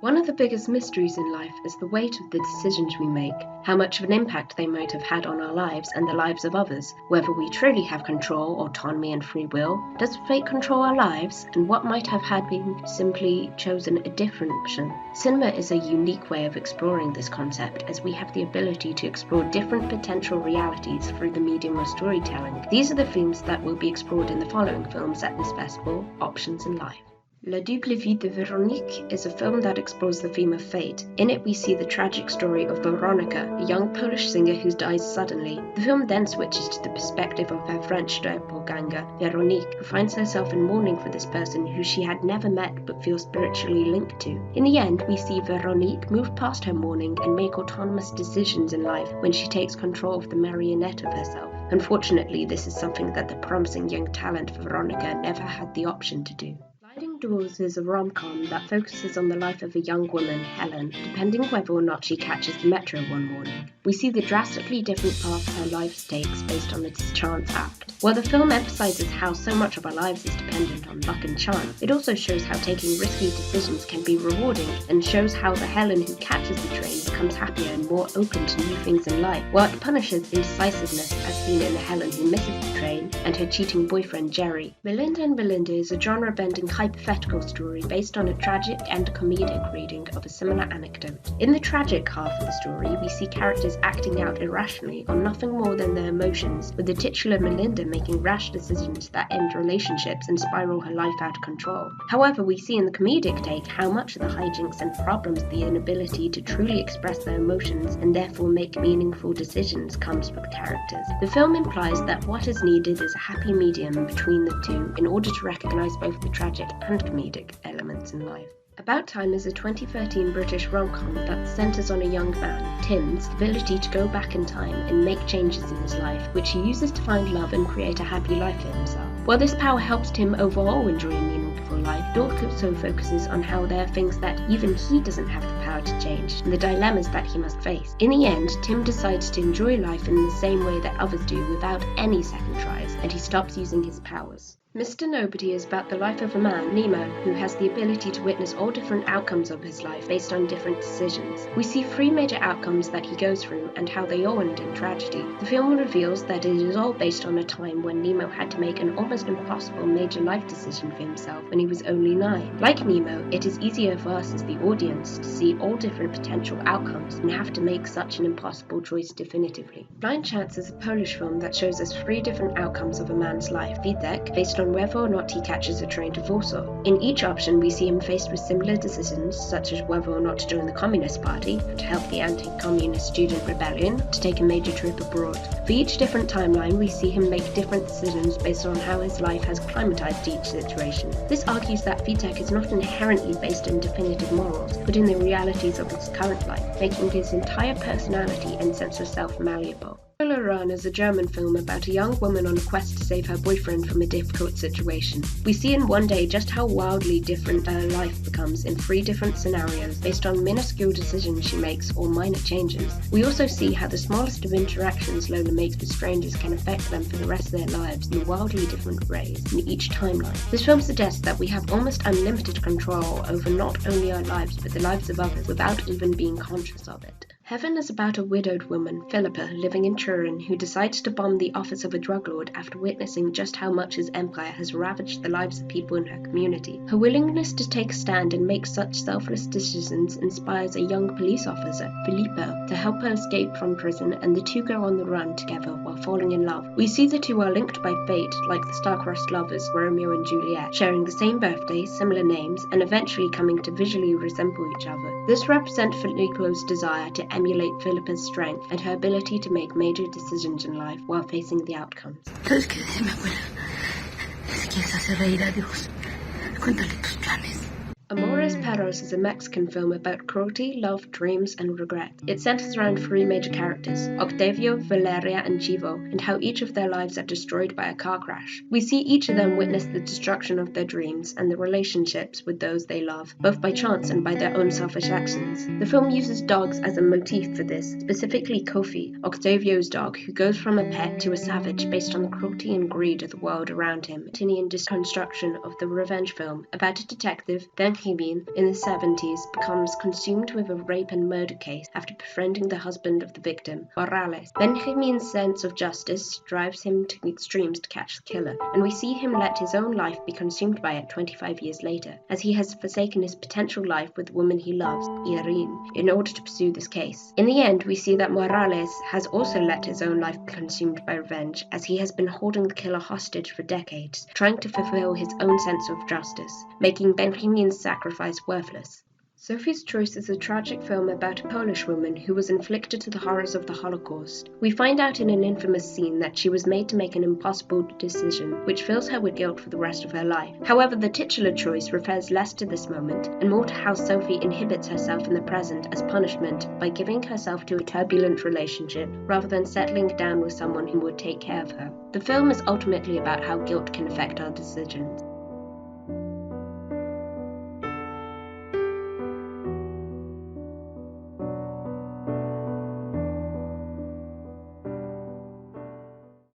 One of the biggest mysteries in life is the weight of the decisions we make, how much of an impact they might have had on our lives and the lives of others, whether we truly have control, autonomy and free will. Does fate control our lives, and what might have had been simply chosen a different option? Cinema is a unique way of exploring this concept, as we have the ability to explore different potential realities through the medium of storytelling. These are the themes that will be explored in the following films at this festival, Options in Life. Double Vie de Veronique is a film that explores the theme of fate. In it we see the tragic story of Veronica, a young Polish singer who dies suddenly. The film then switches to the perspective of her French doppelganger, Veronique, who finds herself in mourning for this person who she had never met but feels spiritually linked to. In the end, we see Veronique move past her mourning and make autonomous decisions in life when she takes control of the marionette of herself. Unfortunately, this is something that the promising young talent Veronica never had the option to do. Sliding Doors is a rom-com that focuses on the life of a young woman, Helen, depending whether or not she catches the metro one morning. We see the drastically different path her life takes based on its chance act. While the film emphasizes how so much of our lives is dependent on luck and chance, it also shows how taking risky decisions can be rewarding and shows how the Helen who catches the train becomes happier and more open to new things in life, while it punishes indecisiveness as seen in the Helen who misses the train and her cheating boyfriend Jerry. Melinda and Melinda is a genre-bending hypothetical story based on a tragic and comedic reading of a similar anecdote. In the tragic half of the story, we see characters acting out irrationally on nothing more than their emotions, with the titular Melinda making rash decisions that end relationships and spiral her life out of control. However, we see in the comedic take how much of the hijinks and problems the inability to truly express their emotions and therefore make meaningful decisions comes with characters. The film implies that what is needed is a happy medium between the two in order to recognize both the tragic and comedic elements in life. About Time is a 2013 British rom-com that centres on a young man, Tim's ability to go back in time and make changes in his life, which he uses to find love and create a happy life for himself. While this power helps Tim overall enjoy a meaningful life, it also focuses on how there are things that even he doesn't have the power to change, and the dilemmas that he must face. In the end, Tim decides to enjoy life in the same way that others do without any second tries, and he stops using his powers. Mr. Nobody is about the life of a man, Nemo, who has the ability to witness all different outcomes of his life based on different decisions. We see 3 major outcomes that he goes through and how they all end in tragedy. The film reveals that it is all based on a time when Nemo had to make an almost impossible major life decision for himself when he was only 9. Like Nemo, it is easier for us as the audience to see all different potential outcomes and have to make such an impossible choice definitively. Blind Chance is a Polish film that shows us 3 different outcomes of a man's life. Witek, based on whether or not he catches a train to Warsaw. In each option, we see him faced with similar decisions, such as whether or not to join the Communist Party, to help the anti-communist student rebellion, to take a major trip abroad. For each different timeline, we see him make different decisions based on how his life has climatized each situation. This argues that Witek is not inherently based in definitive morals, but in the realities of his current life, making his entire personality and sense of self malleable. Lola is a German film about a young woman on a quest to save her boyfriend from a difficult situation. We see in one day just how wildly different her life becomes in 3 different scenarios based on minuscule decisions she makes or minor changes. We also see how the smallest of interactions Lola makes with strangers can affect them for the rest of their lives in wildly different ways in each timeline. This film suggests that we have almost unlimited control over not only our lives but the lives of others without even being conscious of it. Heaven is about a widowed woman, Philippa, living in Turin, who decides to bomb the office of a drug lord after witnessing just how much his empire has ravaged the lives of people in her community. Her willingness to take a stand and make such selfless decisions inspires a young police officer, Filippo, to help her escape from prison, and the two go on the run together while falling in love. We see the two are linked by fate, like the star-crossed lovers Romeo and Juliet, sharing the same birthday, similar names, and eventually coming to visually resemble each other. This represents Filippo's desire to emulate Philippa's strength and her ability to make major decisions in life while facing the outcomes. ¿Sabes qué decía mi abuela? Si quieres hacer reír a Dios, cuéntale tus planes. Amores Perros is a Mexican film about cruelty, love, dreams, and regret. It centers around 3 major characters, Octavio, Valeria, and Chivo, and how each of their lives are destroyed by a car crash. We see each of them witness the destruction of their dreams and the relationships with those they love, both by chance and by their own selfish actions. The film uses dogs as a motif for this, specifically Kofi, Octavio's dog, who goes from a pet to a savage based on the cruelty and greed of the world around him. Tinian deconstruction of the revenge film about a detective, then Benjamin, in the 70s, becomes consumed with a rape and murder case after befriending the husband of the victim, Morales. Benjamin's sense of justice drives him to extremes to catch the killer, and we see him let his own life be consumed by it 25 years later, as he has forsaken his potential life with the woman he loves, Irene, in order to pursue this case. In the end, we see that Morales has also let his own life be consumed by revenge, as he has been holding the killer hostage for decades, trying to fulfill his own sense of justice, making Benjamin's sacrifice worthless. Sophie's Choice is a tragic film about a Polish woman who was inflicted to the horrors of the Holocaust. We find out in an infamous scene that she was made to make an impossible decision, which fills her with guilt for the rest of her life. However, the titular choice refers less to this moment, and more to how Sophie inhibits herself in the present as punishment by giving herself to a turbulent relationship, rather than settling down with someone who would take care of her. The film is ultimately about how guilt can affect our decisions.